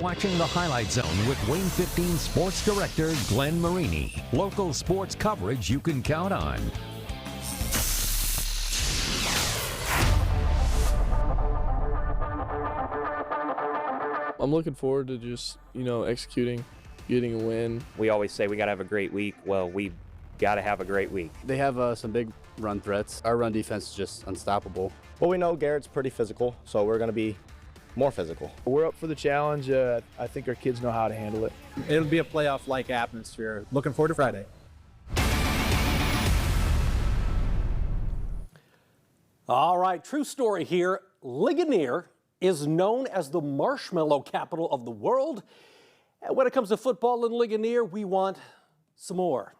watching the Highlight Zone with WANE 15 Sports Director Glenn Marini. Local sports coverage you can count on. I'm looking forward to just, executing, getting a win. We always say we got to have a great week. Well, we got to have a great week. They have some big run threats. Our run defense is just unstoppable. Well, we know Garrett's pretty physical, so we're going to be more physical. We're up for the challenge. I think our kids know how to handle it. It'll be a playoff-like atmosphere. Looking forward to Friday. All right, true story here. Ligonier is known as the marshmallow capital of the world. And when it comes to football in Ligonier, we want some more.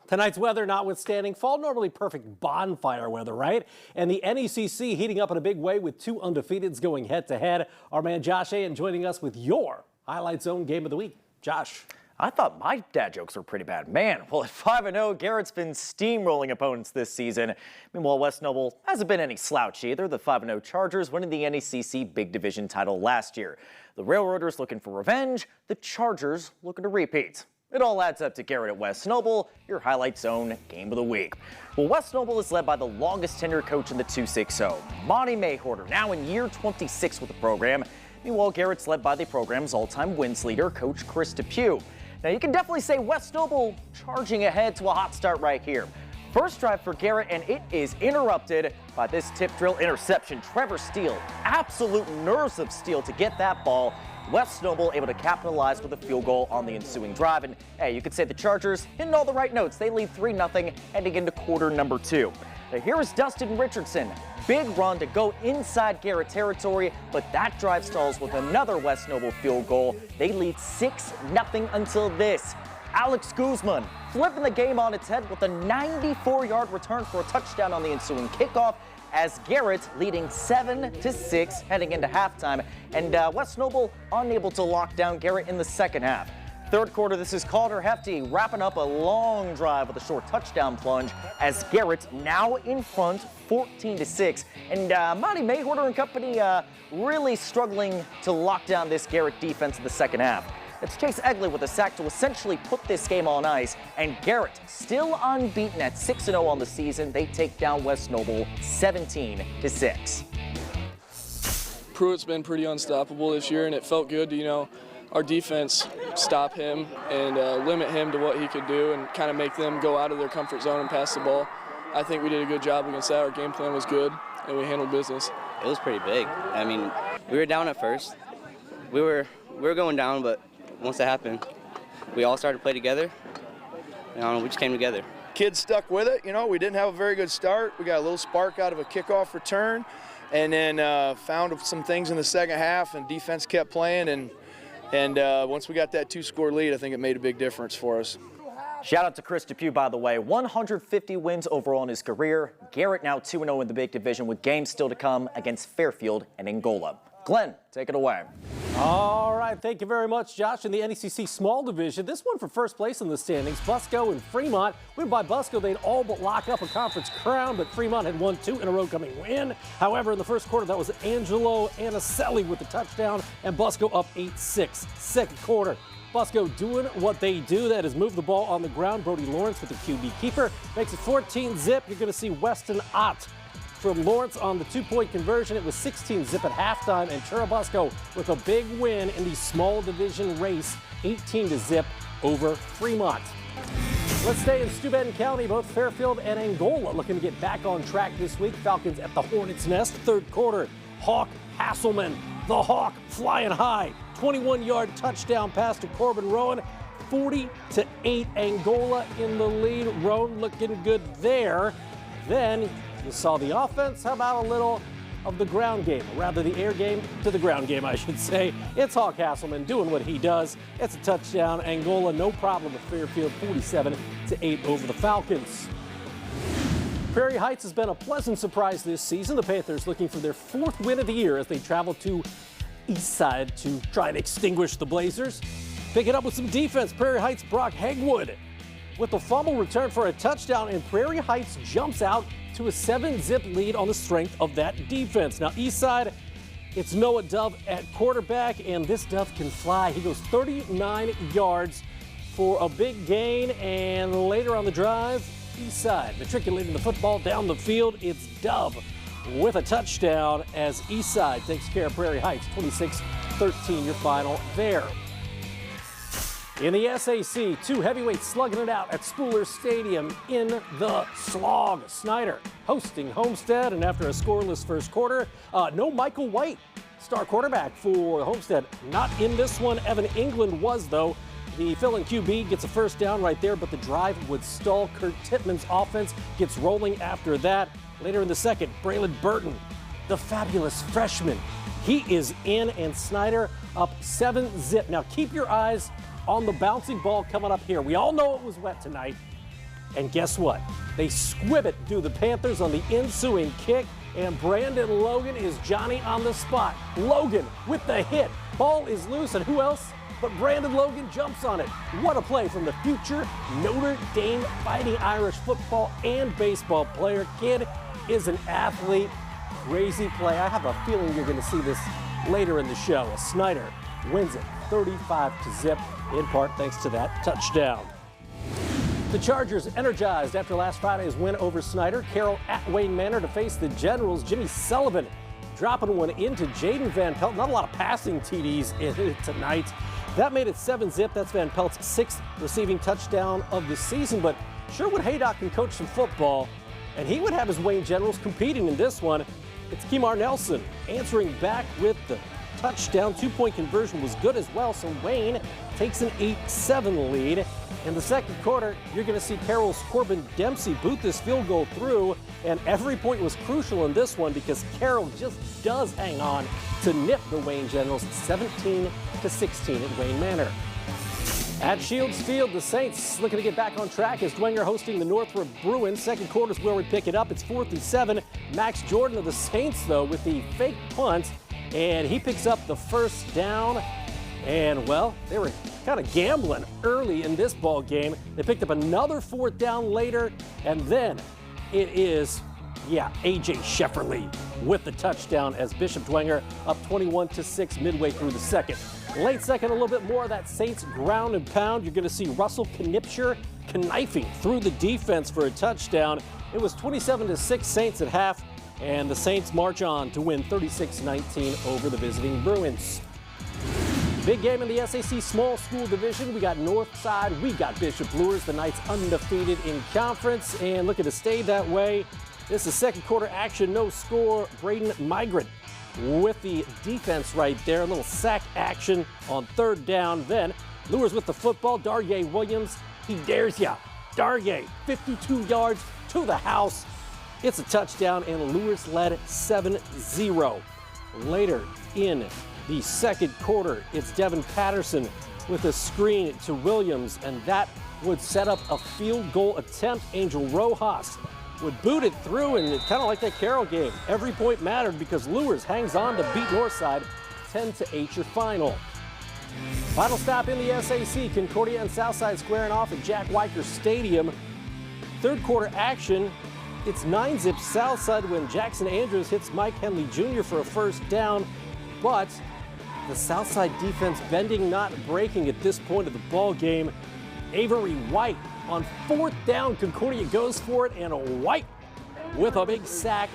Tonight's weather notwithstanding, fall normally perfect bonfire weather, right? And the NECC heating up in a big way with two undefeateds going head-to-head. Our man Josh A. joining us with your Highlight Zone Game of the Week. Josh. I thought my dad jokes were pretty bad. Man, well, at 5-0, Garrett's been steamrolling opponents this season. Meanwhile, West Noble hasn't been any slouch either. The 5-0 Chargers winning the NECC Big Division title last year. The Railroaders looking for revenge. The Chargers looking to repeat. It all adds up to Garrett at West Noble, your Highlight Zone Game of the Week. Well, West Noble is led by the longest tenured coach in the 260, Monty Mayhorter, now in year 26 with the program. Meanwhile, Garrett's led by the program's all-time wins leader, Coach Chris DePew. Now, you can definitely say West Noble charging ahead to a hot start right here. First drive for Garrett, and it is interrupted by this tip drill interception. Trevor Steele, absolute nerves of steel to get that ball. West Noble able to capitalize with a field goal on the ensuing drive. And hey, you could say the Chargers hitting all the right notes. They lead 3-0 heading into quarter number 2. Now here is Dustin Richardson. Big run to go inside Garrett territory, but that drive stalls with another West Noble field goal. They lead 6-0 until this. Alex Guzman flipping the game on its head with a 94-yard return for a touchdown on the ensuing kickoff, as Garrett leading 7-6 heading into halftime, and West Noble unable to lock down Garrett in the second half. Third quarter, this is Calder Hefty wrapping up a long drive with a short touchdown plunge, as Garrett now in front 14-6. And Monty Mayhorter and company really struggling to lock down this Garrett defense in the second half. It's Chase Egley with a sack to essentially put this game on ice, and Garrett still unbeaten at 6-0 on the season. They take down West Noble 17-6. Pruitt's been pretty unstoppable this year, and it felt good to, our defense stop him and limit him to what he could do and kind of make them go out of their comfort zone and pass the ball. I think we did a good job against that. Our game plan was good, and we handled business. It was pretty big. I mean, we were down at first. We were going down, but once that happened, we all started to play together. We just came together. Kids stuck with it. We didn't have a very good start. We got a little spark out of a kickoff return, and then found some things in the second half, and defense kept playing. And once we got that 2-score lead, I think it made a big difference for us. Shout out to Chris DePew, by the way. 150 wins overall in his career. Garrett now 2-0 in the Big Division with games still to come against Fairfield and Angola. Glenn, take it away. All right, thank you very much, Josh. In the NECC Small Division, this one for first place in the standings, Busco and Fremont. Win by Busco, they'd all but lock up a conference crown, but Fremont had won 2 in a row coming in. However, in the first quarter, that was Angelo Anicelli with the touchdown, and Busco up 8-6. Second quarter, Busco doing what they do, that is move the ball on the ground. Brody Lawrence with the QB keeper makes it 14-zip. You're going to see Weston Ott from Lawrence on the 2-point conversion. It was 16-zip at halftime, and Churubusco with a big win in the small division race, 18-zip over Fremont. Let's stay in Steuben County. Both Fairfield and Angola looking to get back on track this week. Falcons at the Hornets' Nest. Third quarter, Hawk Hasselman, the Hawk flying high. 21-yard touchdown pass to Corbin Rowan. 40-8 Angola in the lead. Rowan looking good there. Then you saw the offense. How about a little of the ground game, or rather the air game to the ground game, I should say. It's Hawk Hasselman doing what he does. It's a touchdown. Angola, no problem with Fairfield, 47-8 over the Falcons. Prairie Heights has been a pleasant surprise this season. The Panthers looking for their 4th win of the year as they travel to Eastside to try and extinguish the Blazers. Pick it up with some defense. Prairie Heights' Brock Hegwood with the fumble return for a touchdown, and Prairie Heights jumps out to a 7-zip lead on the strength of that defense. Now, Eastside It's Noah Dove at quarterback, and this Dove can fly. He goes 39 yards for a big gain, and later on the drive, Eastside matriculating the football down the field. It's Dove with a touchdown as Eastside takes care of Prairie Heights, 26-13 your final there. In the SAC, two heavyweights slugging it out at Spooler Stadium in the slog. Snider hosting Homestead, and after a scoreless first quarter, no Michael White, star quarterback for Homestead. Not in this one. Evan England was, though. The fill-in QB gets a first down right there, but the drive would stall. Kurt Tittman's offense gets rolling after that. Later in the second, Braylon Burton, the fabulous freshman. He is in, and Snider up 7-zip. Now keep your eyes on the bouncing ball coming up here. We all know it was wet tonight. And guess what? They squib it to the Panthers on the ensuing kick, and Brandon Logan is Johnny on the spot. Logan with the hit. Ball is loose, and who else but Brandon Logan jumps on it. What a play from the future Notre Dame Fighting Irish football and baseball player. Kid is an athlete. Crazy play. I have a feeling you're going to see this later in the show. Snider wins it 35-zip, in part thanks to that touchdown. The Chargers energized after last Friday's win over Snider. Carroll at Wayne Manor to face the Generals. Jimmy Sullivan dropping one into Jaden Van Pelt. Not a lot of passing TDs in it tonight. That made it 7-zip. That's Van Pelt's 6th receiving touchdown of the season. But Sherwood Haydock can coach some football, and he would have his Wayne Generals competing in this one. It's Kemar Nelson answering back with the touchdown. 2-point conversion was good as well, so Wayne takes an 8-7 lead. In the second quarter, you're going to see Carroll's Corbin Dempsey boot this field goal through, and every point was crucial in this one because Carroll just does hang on to nip the Wayne Generals 17-16 at Wayne Manor. At Shields Field, the Saints looking to get back on track as Dwenger hosting the Northrop Bruins. Second quarter is where we pick it up. It's 4th and 7. Max Jordan of the Saints, though, with the fake punt, and he picks up the first down. And, well, they were kind of gambling early in this ball game. They picked up another 4th down later, and then it is, A.J. Shefferly with the touchdown as Bishop Dwenger up 21-6 midway through the second. Late second, a little bit more of that Saints ground and pound. You're going to see Russell Knipscher knifing through the defense for a touchdown. It was 27-6 Saints at half, and the Saints march on to win 36-19 over the visiting Bruins. Big game in the SAC Small School Division. We got Northside, we got Bishop Luers. The Knights undefeated in conference, and looking to stay that way. This is second quarter action, no score. Braden Migrant with the defense right there. A little sack action on third down. Then Luers with the football. Darye Williams, he dares ya. Darye, 52 yards to the house. It's a touchdown, and Luers led 7-0. Later in the second quarter, it's Devin Patterson with a screen to Williams, and that would set up a field goal attempt. Angel Rojas would boot it through, and it's kind of like that Carroll game. Every point mattered because Luers hangs on to beat Northside 10-8 your final. Final stop in the SAC, Concordia and Southside squaring off at Jack Weicker Stadium. Third quarter action, it's 9-zip Southside when Jackson Andrews hits Mike Henley Jr. for a first down, but the Southside defense bending, not breaking at this point of the ball game. Avery White on 4th down, Concordia goes for it, and White with a big sack.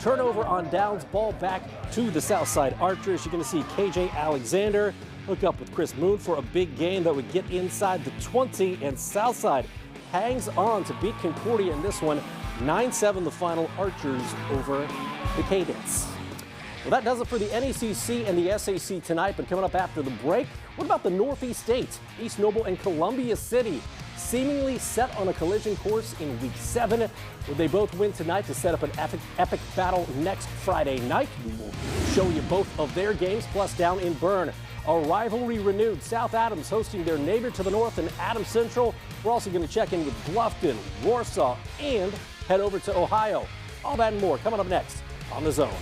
Turnover on downs, ball back to the Southside Archers. You're going to see KJ Alexander hook up with Chris Moon for a big gain that would get inside the 20, and Southside hangs on to beat Concordia in this one. 9-7 the final, Archers over the Cadets. Well, that does it for the NECC and the SAC tonight, but coming up after the break, what about the Northeast states? East Noble and Columbia City seemingly set on a collision course in Week 7. Would they both win tonight to set up an epic battle next Friday night? We will show you both of their games, plus down in Bern, a rivalry renewed. South Adams hosting their neighbor to the north in Adams Central. We're also going to check in with Bluffton, Warsaw, and head over to Ohio. All that and more coming up next on The Zone.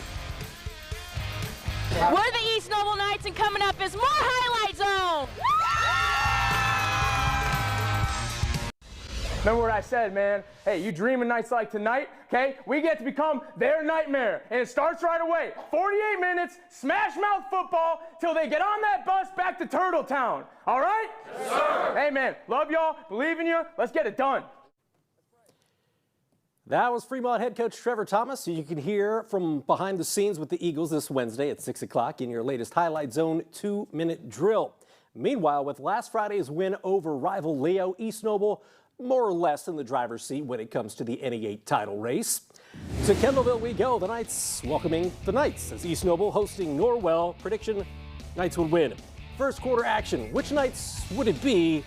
We're the East Noble Knights, and coming up is more Highlight Zone. Remember what I said, man? Hey, you dream of nights like tonight, okay? We get to become their nightmare, and it starts right away. 48 minutes, smash mouth football, till they get on that bus back to Turtletown. All right? Yes, sir. Hey, man, love y'all, believe in you. Let's get it done. That was Fremont head coach Trevor Thomas, who you can hear from behind the scenes with the Eagles this Wednesday at 6 o'clock in your latest Highlight Zone 2-minute drill. Meanwhile, with last Friday's win over rival Leo, East Noble more or less in the driver's seat when it comes to the NE8 title race. To Kendallville we go, the Knights welcoming the Knights as East Noble hosting Norwell. Prediction, Knights would win. First quarter action, which Knights would it be?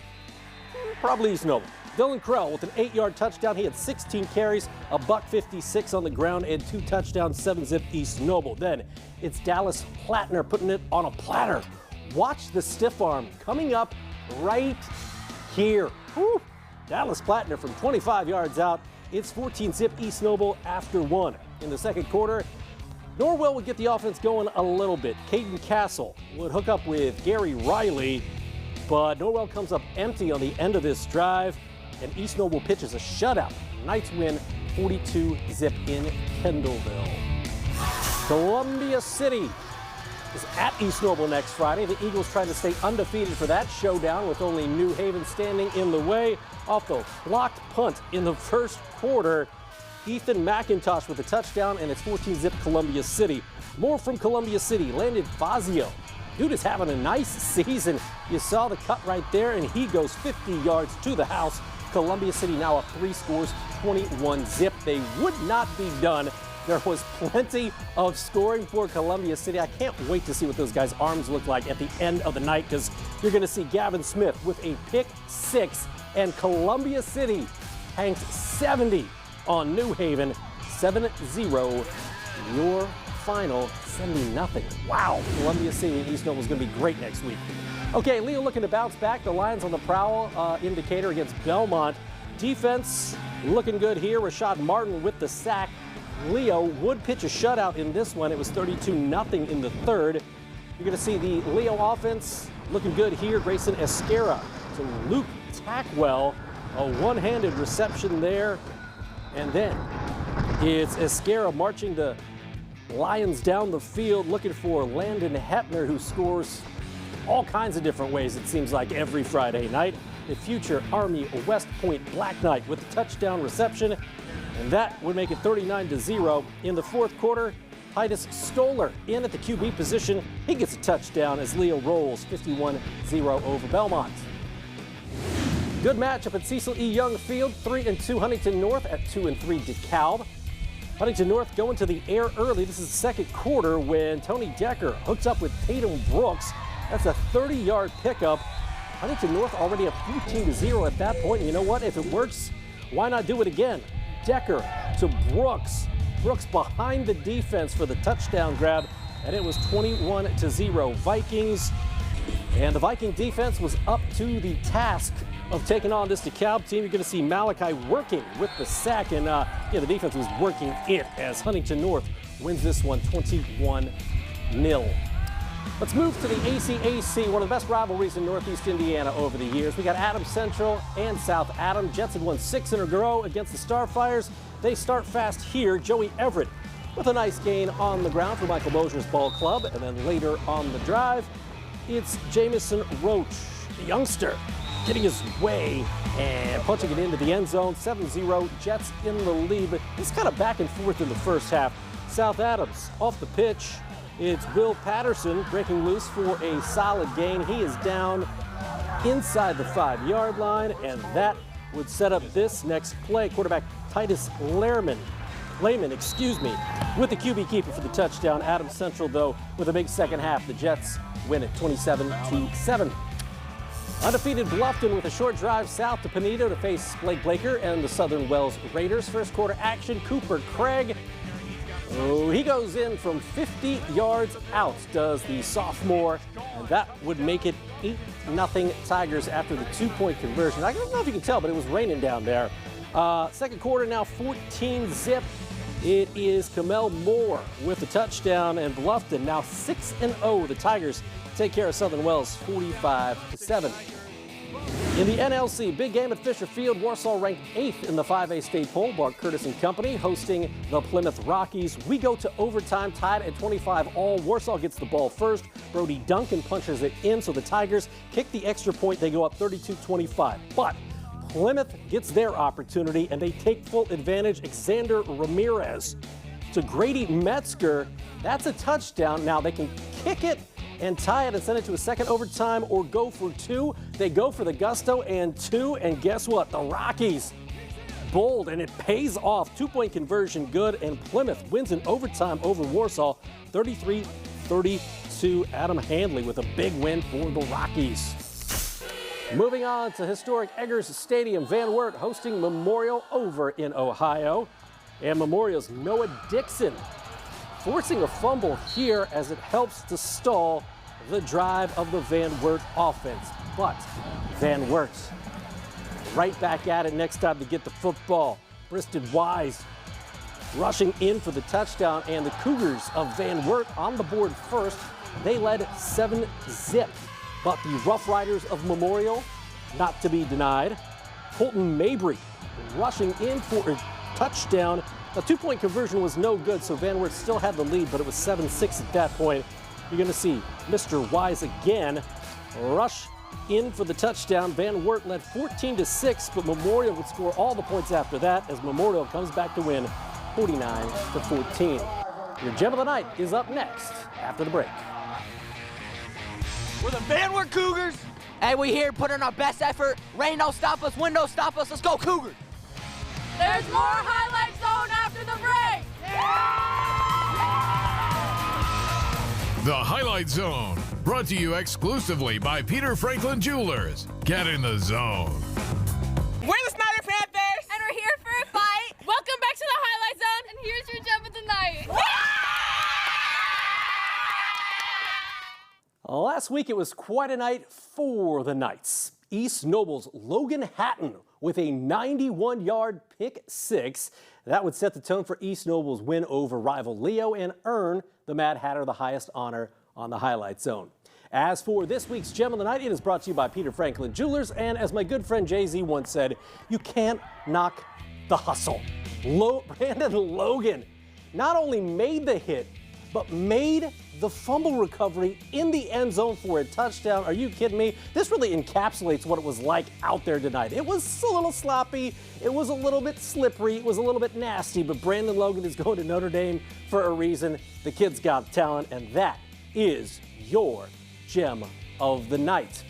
Probably East Noble. Dylan Carroll with an 8-yard touchdown. He had 16 carries, a $156 on the ground, and 2 touchdowns, 7-zip East Noble. Then it's Dallas Plattner putting it on a platter. Watch the stiff arm coming up right here. Woo. Dallas Plattner from 25 yards out. It's 14-zip East Noble after 1. In the second quarter, Norwell would get the offense going a little bit. Caden Castle would hook up with Gary Riley, but Norwell comes up empty on the end of this drive, and East Noble pitches a shutout. Knights win 42-zip in Kendallville. Columbia City is at East Noble next Friday. The Eagles trying to stay undefeated for that showdown with only New Haven standing in the way. Off the blocked punt in the first quarter, Ethan McIntosh with a touchdown, and it's 14-zip Columbia City. More from Columbia City, Landon Fazio. Dude is having a nice season. You saw the cut right there, and he goes 50 yards to the house. Columbia City now up 3 scores, 21-zip. They would not be done. There was plenty of scoring for Columbia City. I can't wait to see what those guys' arms look like at the end of the night, because you're going to see Gavin Smith with a pick 6, and Columbia City hangs 70 on New Haven, 7-0. Your final 70-0. Wow, Columbia City and East Noble is going to be great next week. Okay, Leo looking to bounce back. The Lions on the prowl indicator against Bellmont. Defense looking good here. Rashad Martin with the sack. Leo would pitch a shutout in this one. It was 32-0 in the third. You're going to see the Leo offense looking good here. Grayson Esquera to Luke Tackwell. A one-handed reception there. And then it's Esquera marching the Lions down the field looking for Landon Hepner, who scores all kinds of different ways, it seems like, every Friday night. The future Army West Point Black Knight with the touchdown reception. And that would make it 39-0. In the fourth quarter, Titus Stoller in at the QB position. He gets a touchdown as Leo rolls 51-0 over Bellmont. Good matchup at Cecil E. Young Field. 3-2 Huntington North at 2-3 DeKalb. Huntington North going to the air early. This is the second quarter when Tony Decker hooks up with Tatum Brooks. That's a 30-yard pickup. Huntington North already up 14-0 at that point. And you know what? If it works, why not do it again? Decker to Brooks. Brooks behind the defense for the touchdown grab, and it was 21-0 Vikings. And the Viking defense was up to the task of taking on this DeKalb team. You're going to see Malachi working with the sack, and the defense was working it as Huntington North wins this one 21-0. Let's move to the ACAC, one of the best rivalries in Northeast Indiana over the years. We got Adams Central and South Adams. Jets had won 6 in a row against the Starfires. They start fast here. Joey Everett with a nice gain on the ground for Michael Mosier's ball club. And then later on the drive, it's Jamison Roach, the youngster, getting his way and punching it into the end zone. 7-0, Jets in the lead. But it's kind of back and forth in the first half. South Adams off the pitch. It's Will Patterson breaking loose for a solid gain. He is down inside the 5-yard line, and that would set up this next play. Quarterback Titus Layman, with the QB keeper for the touchdown. Adams Central, though, with a big second half. The Jets win it 27-7. Undefeated Bluffton with a short drive south to Pinedo to face Blake Blaker and the Southern Wells Raiders. First quarter action, Cooper Craig. Oh, he goes in from 50 yards out, does the sophomore, and that would make it 8-0 Tigers after the 2-point conversion. I don't know if you can tell, but it was raining down there. Second quarter now 14-zip. It is Kamel Moore with the touchdown, and Bluffton now 6-0. The Tigers take care of Southern Wells 45-7. In the NLC, big game at Fisher Field. Warsaw ranked 8th in the 5A state poll. Bart Curtis and company hosting the Plymouth Rockies. We go to overtime, tied at 25 all. Warsaw gets the ball first. Brody Duncan punches it in, so the Tigers kick the extra point. They go up 32-25. But Plymouth gets their opportunity, and they take full advantage. Xander Ramirez to Grady Metzger. That's a touchdown. Now they can kick it and tie it and send it to a second overtime or go for 2. They go for the gusto and 2, and guess what? The Rockies bold, and it pays off. 2-point conversion good, and Plymouth wins in overtime over Warsaw, 33-32. Adam Handley with a big win for the Rockies. Moving on to historic Eggers Stadium, Van Wert hosting Memorial over in Ohio, and Memorial's Noah Dixon forcing a fumble here as it helps to stall the drive of the Van Wert offense. But Van Wert right back at it next time to get the football. Briston Wise rushing in for the touchdown, and the Cougars of Van Wert on the board first. They led 7-zip. But the Rough Riders of Memorial, not to be denied. Colton Mabry rushing in for a touchdown. The 2-point conversion was no good, so Van Wert still had the lead, but it was 7-6 at that point. You're going to see Mr. Wise again rush in for the touchdown. Van Wert led 14-6, but Memorial would score all the points after that as Memorial comes back to win 49-14. Your Gem of the Night is up next after the break. We're the Van Wert Cougars, and we here put in our best effort. Rain don't stop us, wind don't stop us. Let's go Cougars! There's more Highlight Zone after the break. The Highlight Zone, brought to you exclusively by Peter Franklin Jewelers. Get in the zone. We're the Snider Panthers, and we're here for a fight. Welcome back to the Highlight Zone, and here's your Gem of the Night. Last week, it was quite a night for the Knights. East Noble's Logan Hatton with a 91-yard pick six. That would set the tone for East Noble's win over rival Leo and earn the Mad Hatter the highest honor on the Highlight Zone. As for this week's Gem of the Night, it is brought to you by Peter Franklin Jewelers, and as my good friend Jay-Z once said, you can't knock the hustle. Brandon Logan not only made the hit, but made the fumble recovery in the end zone for a touchdown. Are you kidding me? This really encapsulates what it was like out there tonight. It was a little sloppy, it was a little bit slippery, it was a little bit nasty, but Brandon Logan is going to Notre Dame for a reason. The kid's got talent, and that is your Gem of the Night.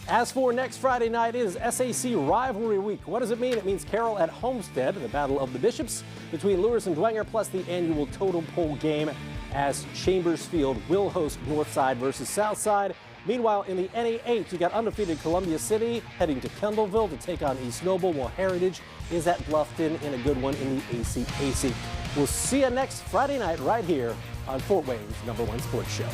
As for next Friday night, it is SAC Rivalry Week. What does it mean? It means Carroll at Homestead, the Battle of the Bishops between Luers and Dwenger, plus the annual totem pole game as Chambers Field will host Northside versus Southside. Meanwhile, in the NA8, you got undefeated Columbia City heading to Kendallville to take on East Noble, while Heritage is at Bluffton in a good one in the ACAC. We'll see you next Friday night right here on Fort Wayne's #1 sports show.